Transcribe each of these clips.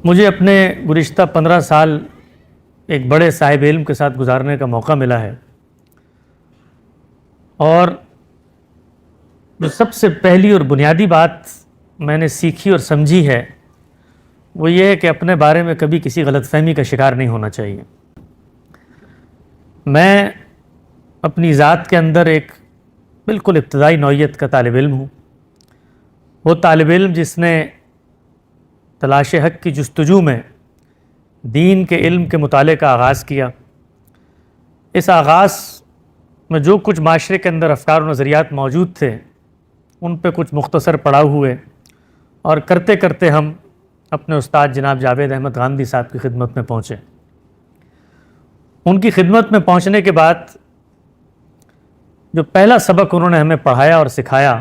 مجھے اپنے گزشتہ 15 سال ایک بڑے صاحب علم کے ساتھ گزارنے کا موقع ملا ہے، اور جو سب سے پہلی اور بنیادی بات میں نے سیکھی اور سمجھی ہے وہ یہ ہے کہ اپنے بارے میں کبھی کسی غلط فہمی کا شکار نہیں ہونا چاہیے۔ میں اپنی ذات کے اندر ایک بالکل ابتدائی نوعیت کا طالب علم ہوں، وہ طالب علم جس نے تلاش حق کی جستجو میں دین کے علم کے مطالعے کا آغاز کیا۔ اس آغاز میں جو کچھ معاشرے کے اندر افکار و نظریات موجود تھے ان پہ کچھ مختصر پڑاؤ ہوئے، اور کرتے کرتے ہم اپنے استاد جناب جاوید احمد غامدی صاحب کی خدمت میں پہنچے۔ ان کی خدمت میں پہنچنے کے بعد جو پہلا سبق انہوں نے ہمیں پڑھایا اور سکھایا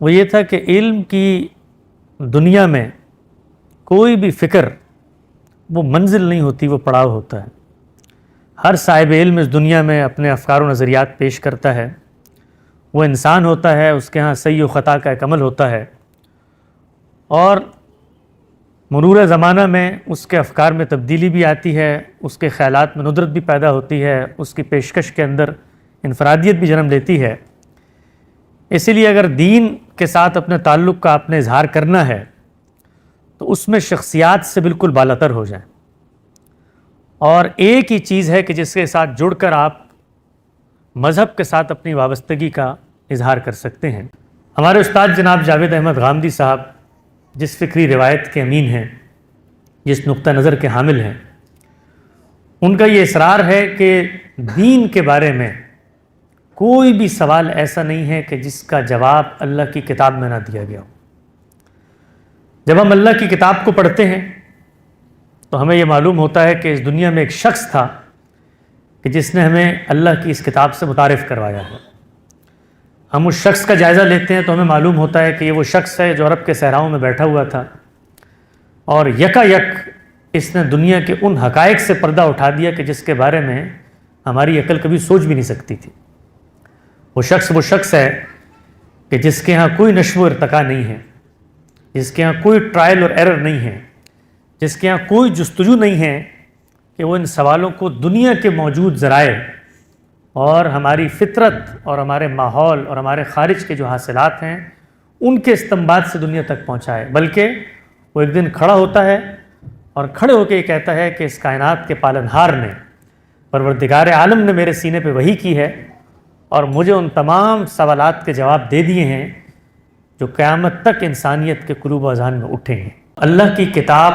وہ یہ تھا کہ علم کی دنیا میں کوئی بھی فکر وہ منزل نہیں ہوتی، وہ پڑاؤ ہوتا ہے۔ ہر صاحب علم اس دنیا میں اپنے افکار و نظریات پیش کرتا ہے، وہ انسان ہوتا ہے، اس کے ہاں صحیح و خطا کا ایک عمل ہوتا ہے، اور مرور زمانہ میں اس کے افکار میں تبدیلی بھی آتی ہے، اس کے خیالات میں ندرت بھی پیدا ہوتی ہے، اس کی پیشکش کے اندر انفرادیت بھی جنم لیتی ہے۔ اسی لیے اگر دین کے ساتھ اپنے تعلق کا آپ نے اظہار کرنا ہے تو اس میں شخصیات سے بالکل بالاتر ہو جائیں، اور ایک ہی چیز ہے کہ جس کے ساتھ جڑ کر آپ مذہب کے ساتھ اپنی وابستگی کا اظہار کر سکتے ہیں۔ ہمارے استاد جناب جاوید احمد غامدی صاحب جس فکری روایت کے امین ہیں، جس نقطہ نظر کے حامل ہیں، ان کا یہ اصرار ہے کہ دین کے بارے میں کوئی بھی سوال ایسا نہیں ہے کہ جس کا جواب اللہ کی کتاب میں نہ دیا گیا ہو۔ جب ہم اللہ کی کتاب کو پڑھتے ہیں تو ہمیں یہ معلوم ہوتا ہے کہ اس دنیا میں ایک شخص تھا کہ جس نے ہمیں اللہ کی اس کتاب سے متعارف کروایا ہے۔ ہم اس شخص کا جائزہ لیتے ہیں تو ہمیں معلوم ہوتا ہے کہ یہ وہ شخص ہے جو عرب کے صحراؤں میں بیٹھا ہوا تھا، اور یکا یک اس نے دنیا کے ان حقائق سے پردہ اٹھا دیا کہ جس کے بارے میں ہماری عقل کبھی سوچ بھی نہیں سکتی تھی۔ وہ شخص ہے کہ جس کے ہاں کوئی نشو و ارتقا نہیں ہے، جس کے ہاں کوئی ٹرائل اور ایرر نہیں ہے، جس کے ہاں کوئی جستجو نہیں ہے کہ وہ ان سوالوں کو دنیا کے موجود ذرائع اور ہماری فطرت اور ہمارے ماحول اور ہمارے خارج کے جو حاصلات ہیں ان کے استنباط سے دنیا تک پہنچائے، بلکہ وہ ایک دن کھڑا ہوتا ہے اور کھڑے ہو کے یہ کہتا ہے کہ اس کائنات کے پالنہار نے، پروردگار عالم نے میرے سینے پہ وحی کی ہے اور مجھے ان تمام سوالات کے جواب دے دیے ہیں جو قیامت تک انسانیت کے قلوب و اذہان میں اٹھیں گے۔ اللہ کی کتاب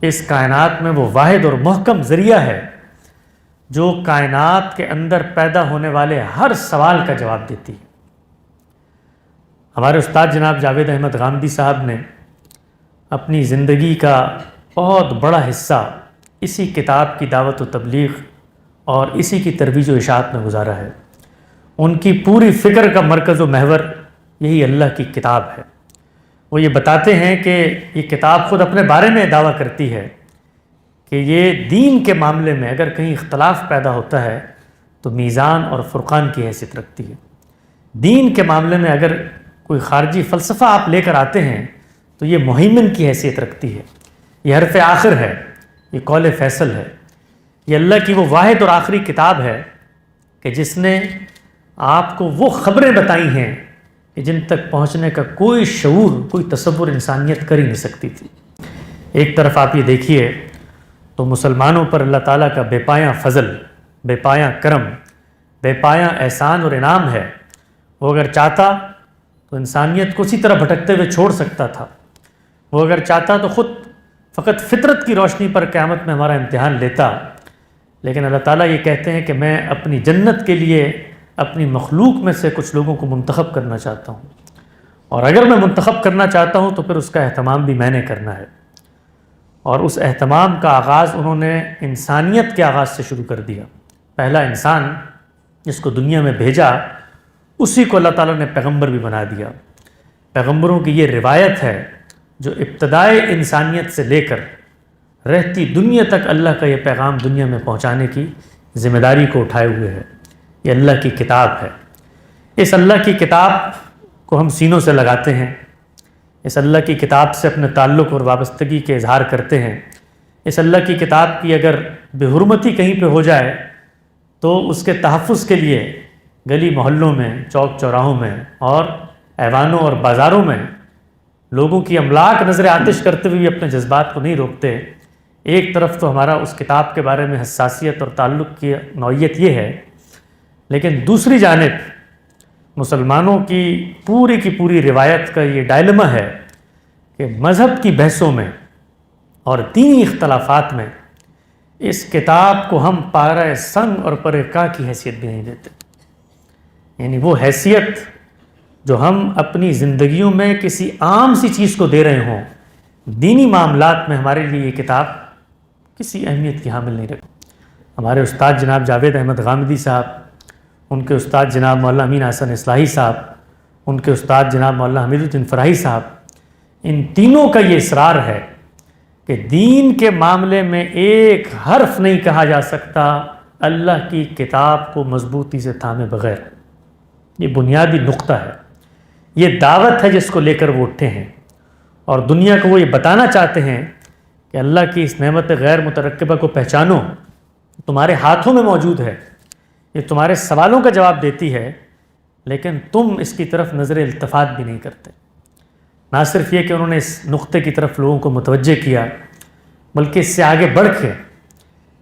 اس کائنات میں وہ واحد اور محکم ذریعہ ہے جو کائنات کے اندر پیدا ہونے والے ہر سوال کا جواب دیتی ہے۔ ہمارے استاد جناب جاوید احمد غامدی صاحب نے اپنی زندگی کا بہت بڑا حصہ اسی کتاب کی دعوت و تبلیغ اور اسی کی ترویج و اشاعت میں گزارا ہے۔ ان کی پوری فکر کا مرکز و محور یہی اللہ کی کتاب ہے۔ وہ یہ بتاتے ہیں کہ یہ کتاب خود اپنے بارے میں دعویٰ کرتی ہے کہ یہ دین کے معاملے میں اگر کہیں اختلاف پیدا ہوتا ہے تو میزان اور فرقان کی حیثیت رکھتی ہے۔ دین کے معاملے میں اگر کوئی خارجی فلسفہ آپ لے کر آتے ہیں تو یہ مہیمن کی حیثیت رکھتی ہے، یہ حرف آخر ہے، یہ قول فیصل ہے، یہ اللہ کی وہ واحد اور آخری کتاب ہے کہ جس نے آپ کو وہ خبریں بتائی ہیں کہ جن تک پہنچنے کا کوئی شعور، کوئی تصور انسانیت کر ہی نہیں سکتی تھی۔ ایک طرف آپ یہ دیکھیے تو مسلمانوں پر اللہ تعالیٰ کا بے پایاں فضل، بے پایاں کرم، بے پایاں احسان اور انعام ہے۔ وہ اگر چاہتا تو انسانیت کو اسی طرح بھٹکتے ہوئے چھوڑ سکتا تھا، وہ اگر چاہتا تو خود فقط فطرت کی روشنی پر قیامت میں ہمارا امتحان لیتا، لیکن اللہ تعالیٰ یہ کہتے ہیں کہ میں اپنی جنت کے لیے اپنی مخلوق میں سے کچھ لوگوں کو منتخب کرنا چاہتا ہوں، اور اگر میں منتخب کرنا چاہتا ہوں تو پھر اس کا اہتمام بھی میں نے کرنا ہے۔ اور اس اہتمام کا آغاز انہوں نے انسانیت کے آغاز سے شروع کر دیا۔ پہلا انسان جس کو دنیا میں بھیجا اسی کو اللہ تعالیٰ نے پیغمبر بھی بنا دیا۔ پیغمبروں کی یہ روایت ہے جو ابتدائے انسانیت سے لے کر رہتی دنیا تک اللہ کا یہ پیغام دنیا میں پہنچانے کی ذمہ داری کو اٹھائے ہوئے ہے۔ یہ اللہ کی کتاب ہے۔ اس اللہ کی کتاب کو ہم سینوں سے لگاتے ہیں، اس اللہ کی کتاب سے اپنے تعلق اور وابستگی کے اظہار کرتے ہیں۔ اس اللہ کی کتاب کی اگر بے حرمتی کہیں پہ ہو جائے تو اس کے تحفظ کے لیے گلی محلوں میں، چوک چوراہوں میں اور ایوانوں اور بازاروں میں لوگوں کی املاک نظر آتش کرتے ہوئے اپنے جذبات کو نہیں روکتے۔ ایک طرف تو ہمارا اس کتاب کے بارے میں حساسیت اور تعلق کی نوعیت یہ ہے، لیکن دوسری جانب مسلمانوں کی پوری روایت کا یہ ڈائلما ہے کہ مذہب کی بحثوں میں اور دینی اختلافات میں اس کتاب کو ہم پارہ سنگ اور پرہ کاہ کی حیثیت بھی نہیں دیتے، یعنی وہ حیثیت جو ہم اپنی زندگیوں میں کسی عام سی چیز کو دے رہے ہوں، دینی معاملات میں ہمارے لیے یہ کتاب کسی اہمیت کی حامل نہیں رکھتی۔ ہمارے استاد جناب جاوید احمد غامدی صاحب، ان کے استاد جناب مولانا امین احسن اصلاحی صاحب، ان کے استاد جناب مولانا حمید الدین فراہی صاحب، ان تینوں کا یہ اصرار ہے کہ دین کے معاملے میں ایک حرف نہیں کہا جا سکتا اللہ کی کتاب کو مضبوطی سے تھامے بغیر۔ یہ بنیادی نقطہ ہے، یہ دعوت ہے جس کو لے کر وہ اٹھے ہیں، اور دنیا کو وہ یہ بتانا چاہتے ہیں کہ اللہ کی اس نعمت غیر مترکبہ کو پہچانو، تمہارے ہاتھوں میں موجود ہے، یہ تمہارے سوالوں کا جواب دیتی ہے، لیکن تم اس کی طرف نظر التفات بھی نہیں کرتے۔ نہ صرف یہ کہ انہوں نے اس نقطے کی طرف لوگوں کو متوجہ کیا، بلکہ اس سے آگے بڑھ کے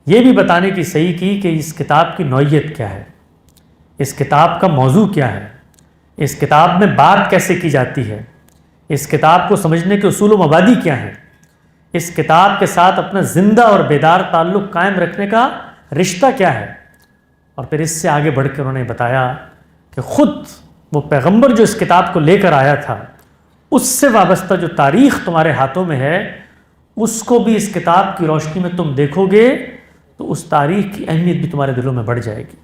یہ بھی بتانے کی صحیح کی کہ اس کتاب کی نوعیت کیا ہے، اس کتاب کا موضوع کیا ہے، اس کتاب میں بات کیسے کی جاتی ہے، اس کتاب کو سمجھنے کے اصول و مبادی کیا ہیں، اس کتاب کے ساتھ اپنا زندہ اور بیدار تعلق قائم رکھنے کا رشتہ کیا ہے۔ اور پھر اس سے آگے بڑھ کے انہوں نے بتایا کہ خود وہ پیغمبر جو اس کتاب کو لے کر آیا تھا، اس سے وابستہ جو تاریخ تمہارے ہاتھوں میں ہے، اس کو بھی اس کتاب کی روشنی میں تم دیکھو گے تو اس تاریخ کی اہمیت بھی تمہارے دلوں میں بڑھ جائے گی۔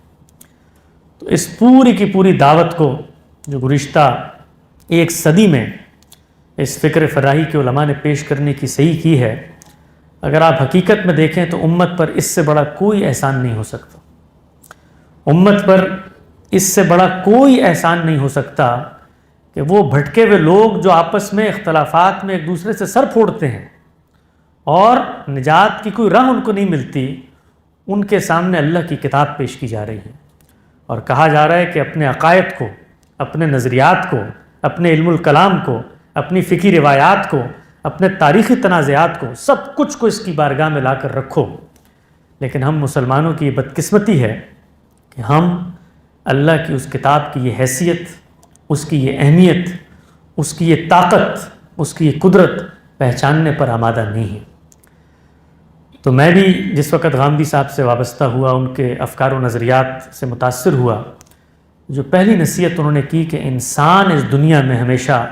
تو اس پوری کی پوری دعوت کو جو گزشتہ ایک صدی میں اس فکر فراہی کے علماء نے پیش کرنے کی صحیح کی ہے، اگر آپ حقیقت میں دیکھیں تو امت پر اس سے بڑا کوئی احسان نہیں ہو سکتا، امت پر اس سے بڑا کوئی احسان نہیں ہو سکتا کہ وہ بھٹکے ہوئے لوگ جو آپس میں اختلافات میں ایک دوسرے سے سر پھوڑتے ہیں اور نجات کی کوئی راہ ان کو نہیں ملتی، ان کے سامنے اللہ کی کتاب پیش کی جا رہی ہے اور کہا جا رہا ہے کہ اپنے عقائد کو، اپنے نظریات کو، اپنے علم الکلام کو، اپنی فقہی روایات کو، اپنے تاریخی تنازعات کو، سب کچھ کو اس کی بارگاہ میں لا کر رکھو۔ لیکن ہم مسلمانوں کی یہ بدقسمتی ہے کہ ہم اللہ کی اس کتاب کی یہ حیثیت، اس کی یہ اہمیت، اس کی یہ طاقت، اس کی یہ قدرت پہچاننے پر آمادہ نہیں ہیں۔ تو میں بھی جس وقت غامدی صاحب سے وابستہ ہوا، ان کے افکار و نظریات سے متاثر ہوا، جو پہلی نصیحت انہوں نے کی کہ انسان اس دنیا میں ہمیشہ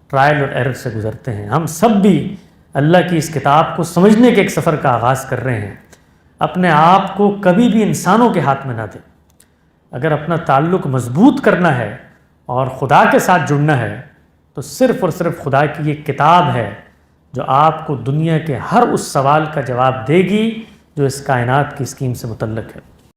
ٹرائل اور ایرر سے گزرتے ہیں۔ ہم سب بھی اللہ کی اس کتاب کو سمجھنے کے ایک سفر کا آغاز کر رہے ہیں۔ اپنے آپ کو کبھی بھی انسانوں کے ہاتھ میں نہ دیں۔ اگر اپنا تعلق مضبوط کرنا ہے اور خدا کے ساتھ جڑنا ہے تو صرف اور صرف خدا کی یہ کتاب ہے جو آپ کو دنیا کے ہر اس سوال کا جواب دے گی جو اس کائنات کی اسکیم سے متعلق ہے۔